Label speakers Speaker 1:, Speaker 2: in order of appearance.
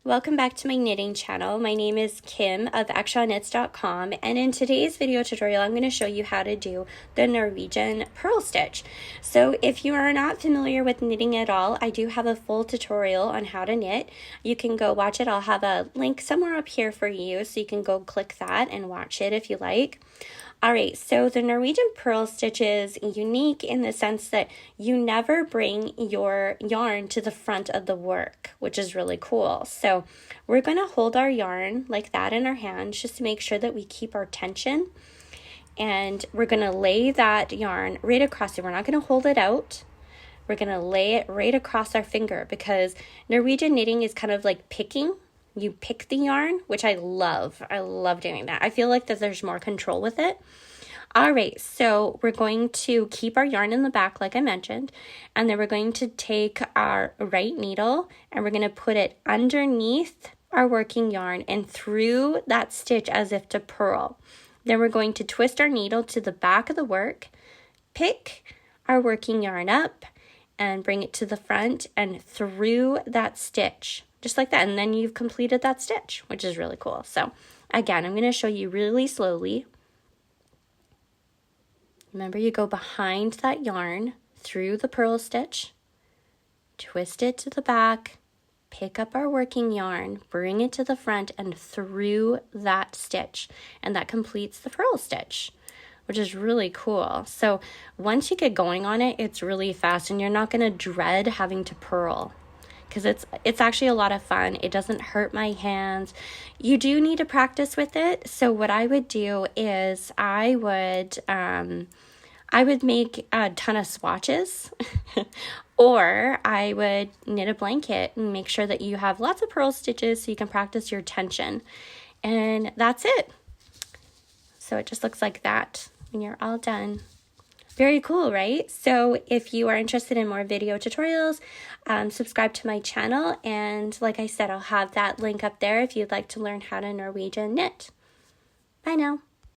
Speaker 1: Welcome back to my knitting channel. My name is Kim of extraknits.com, and in today's video tutorial I'm going to show you how to do the Norwegian purl stitch. So if you are not familiar with knitting at all, I do have a full tutorial on how to knit. You can go watch it. I'll have a link somewhere up here for you, so you can go click that and watch it if you like. Alright, so the Norwegian purl stitch is unique in the sense that you never bring your yarn to the front of the work, which is really cool. So we're going to hold our yarn like that in our hands just to make sure that we keep our tension. And we're going to lay that yarn right across it. We're not going to hold it out. We're going to lay it right across our finger because Norwegian knitting is kind of like picking. You pick the yarn, which I love. I love doing that. I feel like that there's more control with it. All right, so we're going to keep our yarn in the back, like I mentioned, and then we're going to take our right needle and we're going to put it underneath our working yarn and through that stitch as if to purl. Then we're going to twist our needle to the back of the work, pick our working yarn up, and bring it to the front and through that stitch. Just like that, and then you've completed that stitch, which is really cool. So again, I'm going to show you really slowly. Remember, you go behind that yarn through the purl stitch, twist it to the back, pick up our working yarn, bring it to the front and through that stitch, and that completes the purl stitch, which is really cool. So once you get going on it, it's really fast and you're not going to dread having to purl. Because it's actually a lot of fun. It doesn't hurt my hands. You do need to practice with it. So what I would do is I would make a ton of swatches or I would knit a blanket and make sure that you have lots of purl stitches so you can practice your tension. And that's it. So it just looks like that when you're all done. Very cool, right? So if you are interested in more video tutorials, subscribe to my channel. And like I said, I'll have that link up there if you'd like to learn how to Norwegian knit. Bye now.